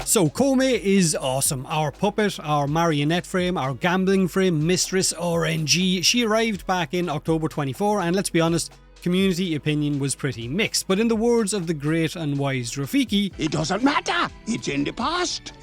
So Koumei is awesome. Our puppet, our marionette frame, our gambling frame, Mistress RNG. She arrived back in October 24 and let's be honest, community opinion was pretty mixed. But in the words of the great and wise Rafiki, it doesn't matter, it's in the past.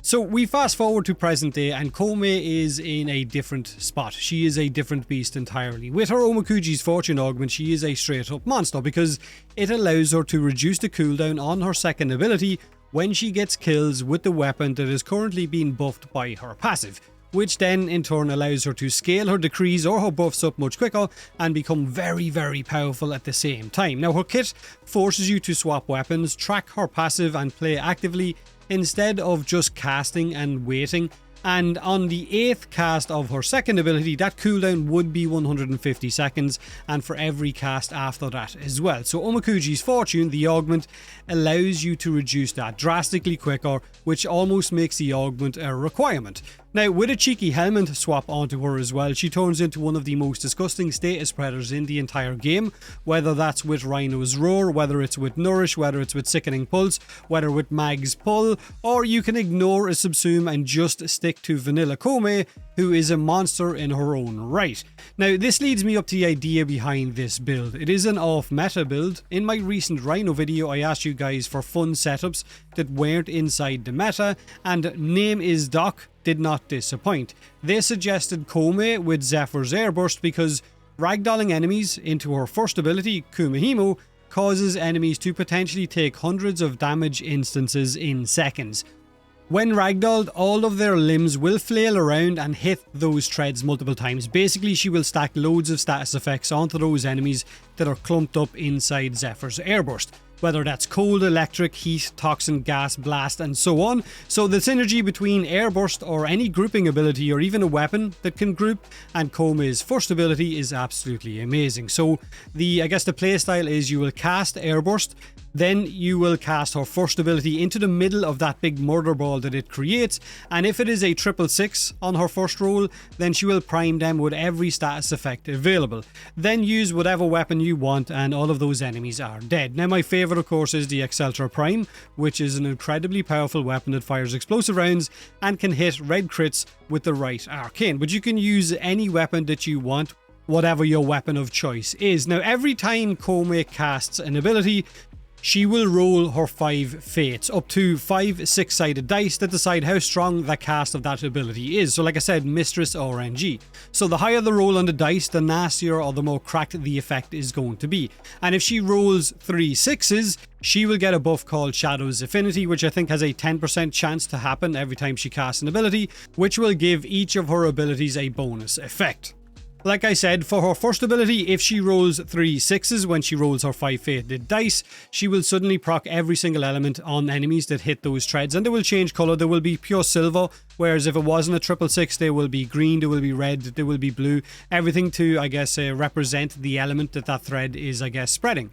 So we fast forward to present day and Koumei is in a different spot. She is a different beast entirely. With her Omikuji's fortune augment, she is a straight up monster because it allows her to reduce the cooldown on her second ability when she gets kills with the weapon that is currently being buffed by her passive, which then in turn allows her to scale her decrees or her buffs up much quicker and become very powerful at the same time. Now her kit forces you to swap weapons, track her passive and play actively instead of just casting and waiting. And on the 8th cast of her second ability, that cooldown would be 150 seconds, and for every cast after that as well. So Omikuji's fortune, the augment, allows you to reduce that drastically quicker, which almost makes the augment a requirement. Now, with a cheeky helmet swap onto her as well, she turns into one of the most disgusting status spreaders in the entire game, whether that's with Rhino's Roar, whether it's with Nourish, whether it's with Sickening Pulse, whether with Mag's Pull, or you can ignore a subsume and just stick to Vanilla Koumei, who is a monster in her own right. Now, this leads me up to the idea behind this build. It is an off-meta build. In my recent Rhino video, I asked you guys for fun setups that weren't inside the meta, and Name is Doc did not disappoint. They suggested Koumei with Zephyr's Airburst because ragdolling enemies into her first ability, Koumei, causes enemies to potentially take hundreds of damage instances in seconds. When ragdolled, all of their limbs will flail around and hit those treads multiple times. Basically, she will stack loads of status effects onto those enemies that are clumped up inside Zephyr's Airburst. Whether that's cold, electric, heat, toxin, gas, blast, and so on. So the synergy between Airburst or any grouping ability or even a weapon that can group and Koumei's first ability is absolutely amazing. So I guess the playstyle is you will cast Airburst, then you will cast her first ability into the middle of that big murder ball that it creates, and if it is a 666 on her first roll, then she will prime them with every status effect available. Then use whatever weapon you want and all of those enemies are dead. Now my favourite of course is the Exceltra Prime, which is an incredibly powerful weapon that fires explosive rounds and can hit red crits with the right arcane, but you can use any weapon that you want, whatever your weapon of choice is. Now every time Koumei casts an ability, she will roll her 5 fates, up to 5 6-sided dice that decide how strong the cast of that ability is. So like I said, Mistress RNG. So the higher the roll on the dice, the nastier or the more cracked the effect is going to be. And if she rolls 3 6s, she will get a buff called Shadow's Affinity, which I think has a 10% chance to happen every time she casts an ability, which will give each of her abilities a bonus effect. Like I said, for her first ability, if she rolls 3 6s when she rolls her 5 fated dice, she will suddenly proc every single element on enemies that hit those treads, and they will change colour. They will be pure silver, whereas if it wasn't a 666, they will be green, they will be red, they will be blue. Everything to, I guess, represent the element that thread is, I guess, spreading.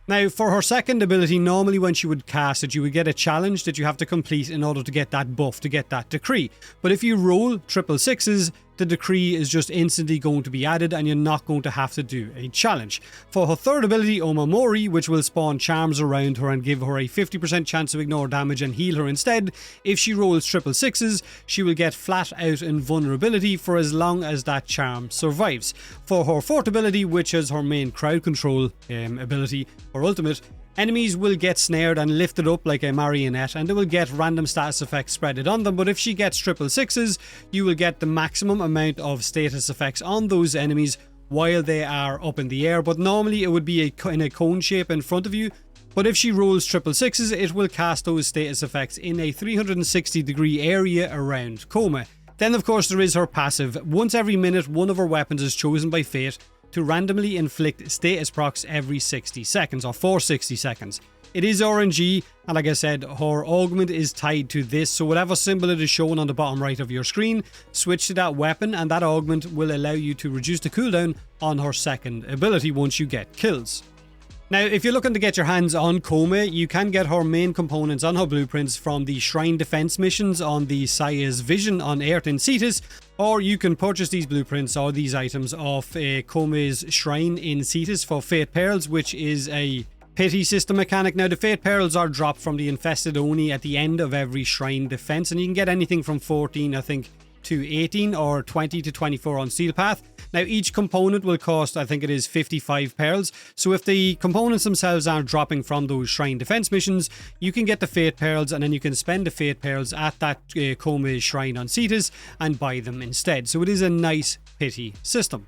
Now, for her second ability, normally when she would cast it, you would get a challenge that you have to complete in order to get that buff, to get that decree. But if you roll 666s, the decree is just instantly going to be added and you're not going to have to do a challenge. For her third ability, Omamori, which will spawn charms around her and give her a 50% chance to ignore damage and heal her instead, if she rolls 666s, she will get flat out invulnerability for as long as that charm survives. For her fourth ability, which is her main crowd control ability, or ultimate, enemies will get snared and lifted up like a marionette and they will get random status effects spreaded on them, but if she gets 666s, you will get the maximum amount of status effects on those enemies while they are up in the air, but normally it would be in a cone shape in front of you. But if she rolls 666s, it will cast those status effects in a 360 degree area around Koumei. Then of course there is her passive. Once every minute, one of her weapons is chosen by fate to randomly inflict status procs every 60 seconds or for 60 seconds. It is RNG, and like I said, her augment is tied to this, so whatever symbol it is shown on the bottom right of your screen, switch to that weapon and that augment will allow you to reduce the cooldown on her second ability once you get kills. Now, if you're looking to get your hands on Koumei, you can get her main components on her blueprints from the Shrine Defense missions on the Saya's Vision on Earth in Cetus, or you can purchase these blueprints or these items off Koumei's Shrine in Cetus for Fate Pearls, which is a Pity system mechanic. Now the Fate Pearls are dropped from the Infested Oni at the end of every shrine defense, and you can get anything from 14, I think, to 18 or 20 to 24 on Steel Path. Now each component will cost, I think it is 55 pearls, so if the components themselves aren't dropping from those shrine defense missions, you can get the Fate Pearls and then you can spend the Fate Pearls at that Koumei shrine on Cetus and buy them instead. So it is a nice pity system.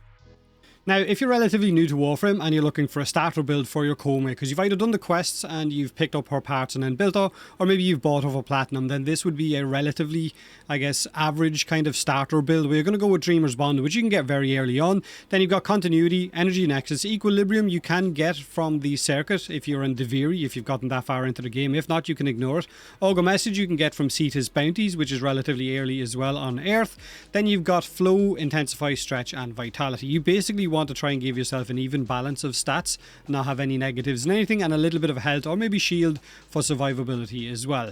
Now, if you're relatively new to Warframe and you're looking for a starter build for your Koumei, because you've either done the quests and you've picked up her parts and then built her, or maybe you've bought her for platinum, then this would be a relatively, I guess, average kind of starter build where you're going to go with Dreamer's Bond, which you can get very early on. Then you've got Continuity, Energy Nexus, Equilibrium you can get from the circuit if you're in Deviri, if you've gotten that far into the game. If not, you can ignore it. Augur Message you can get from Cetus Bounties, which is relatively early as well on Earth. Then you've got Flow, Intensify, Stretch and Vitality. You basically want to try and give yourself an even balance of stats, not have any negatives in anything, and a little bit of health or maybe shield for survivability as well.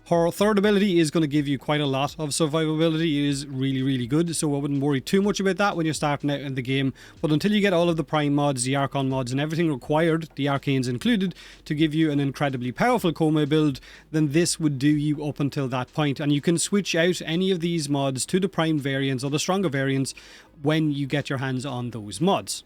Her third ability is going to give you quite a lot of survivability. It is really, really good, so I wouldn't worry too much about that when you're starting out in the game. But until you get all of the Prime mods, the Archon mods, and everything required, the Arcanes included, to give you an incredibly powerful Koumei build, then this would do you up until that point. And you can switch out any of these mods to the Prime variants or the stronger variants when you get your hands on those mods.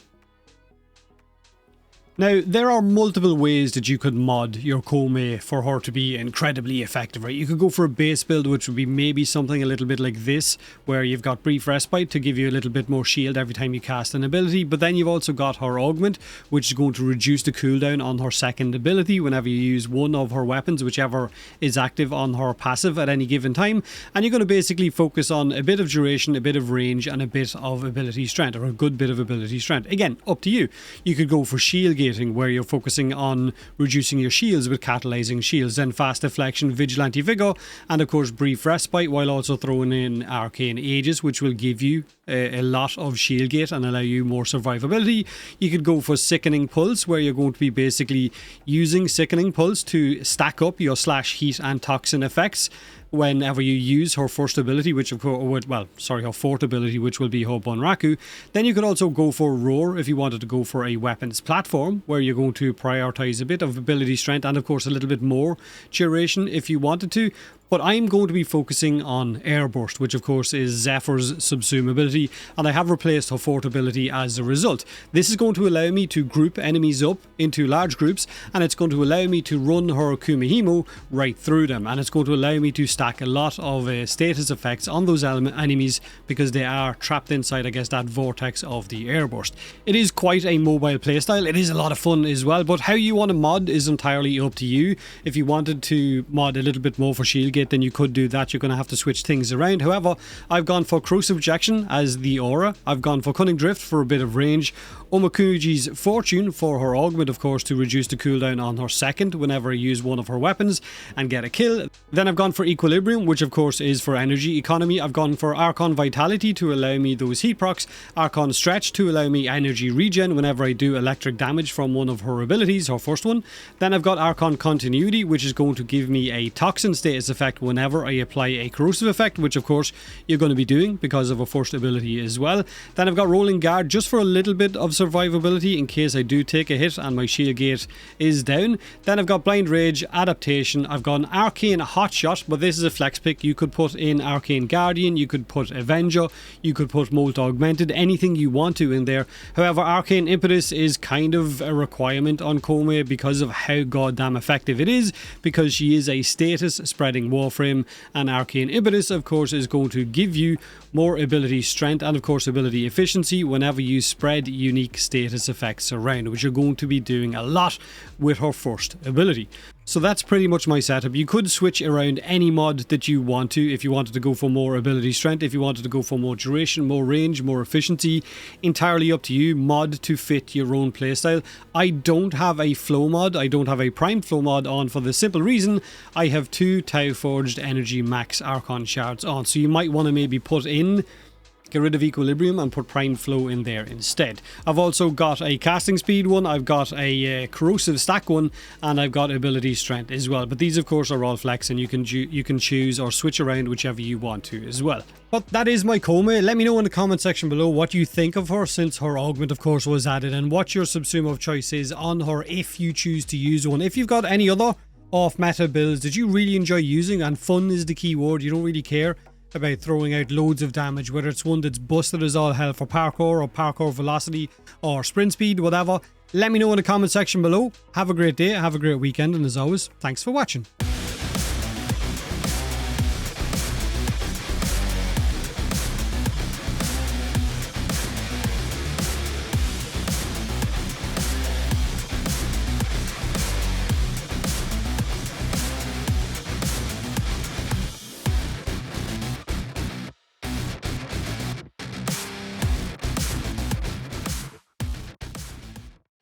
Now, there are multiple ways that you could mod your Koumei for her to be incredibly effective, right? You could go for a base build, which would be maybe something a little bit like this, where you've got Brief Respite to give you a little bit more shield every time you cast an ability, but then you've also got her Augment, which is going to reduce the cooldown on her second ability whenever you use one of her weapons, whichever is active on her passive at any given time, and you're going to basically focus on a bit of duration, a bit of range, and a bit of ability strength, or a good bit of ability strength. Again, up to you. You could go for shield gating, where you're focusing on reducing your shields with catalyzing shields, then fast deflection, vigilante vigor, and of course brief respite, while also throwing in arcane aegis, which will give you a lot of shield gate and allow you more survivability. You could go for sickening pulse, where you're going to be basically using sickening pulse to stack up your slash heat and toxin effects whenever you use her first ability, which of course, her fourth ability, which will be her Bunraku. Then you could also go for Roar if you wanted to go for a weapons platform, where you're going to prioritize a bit of ability strength and of course a little bit more duration if you wanted to. But I'm going to be focusing on Airburst, which of course is Zephyr's subsume ability, and I have replaced her fourth ability as a result. This is going to allow me to group enemies up into large groups, and it's going to allow me to run her Kumihimo right through them, and it's going to allow me to stack a lot of status effects on those enemies because they are trapped inside, I guess, that vortex of the Airburst. It is quite a mobile playstyle. It is a lot of fun as well, but how you want to mod is entirely up to you. If you wanted to mod a little bit more for shield gate, then you could do that. You're going to have to switch things around. However, I've gone for Corrosive Ejection as the aura. I've gone for Cunning Drift for a bit of range. Omikuji's Fortune for her augment, of course, to reduce the cooldown on her second whenever I use one of her weapons and get a kill. Then I've gone for Equilibrium, which of course is for energy economy. I've gone for Archon Vitality to allow me those heat procs. Archon Stretch to allow me energy regen whenever I do electric damage from one of her abilities, her first one. Then I've got Archon Continuity, which is going to give me a toxin status effect whenever I apply a corrosive effect, which of course you're going to be doing because of a first ability as well. Then I've got Rolling Guard just for a little bit of survivability in case I do take a hit and my shield gate is down. Then I've got Blind Rage, Adaptation. I've got an Arcane Hotshot, but this is a flex pick. You could put in Arcane Guardian, you could put Avenger, you could put Molt Augmented, anything you want to in there. However, Arcane Impetus is kind of a requirement on Koumei because of how goddamn effective it is, because she is a status spreading Warframe, and Arcane Impetus of course is going to give you more ability strength and of course ability efficiency whenever you spread unique status effects around, which you're going to be doing a lot with her first ability. So that's pretty much my setup. You could switch around any mod that you want to if you wanted to go for more ability strength, if you wanted to go for more duration, more range, more efficiency. Entirely up to you. Mod to fit your own playstyle. I don't have a flow mod. I don't have a prime flow mod on for the simple reason I have 2 Tau Forged Energy Max Archon shards on. So you might want to maybe put in get rid of equilibrium and put prime flow in there instead. I've also got a casting speed one, I've got a corrosive stack one, and I've got ability strength as well. But these of course are all flex, and you can choose or switch around whichever you want to as well. But that is my Koumei. Let me know in the comment section below what you think of her since her augment of course was added, and what your subsume of choice is on her if you choose to use one. If you've got any other off meta builds that you really enjoy using, and fun is the key word, you don't really care about throwing out loads of damage, whether it's one that's busted as all hell for parkour or parkour velocity or sprint speed, whatever, let me know in the comment section below. Have a great day, have a great weekend, and as always, thanks for watching.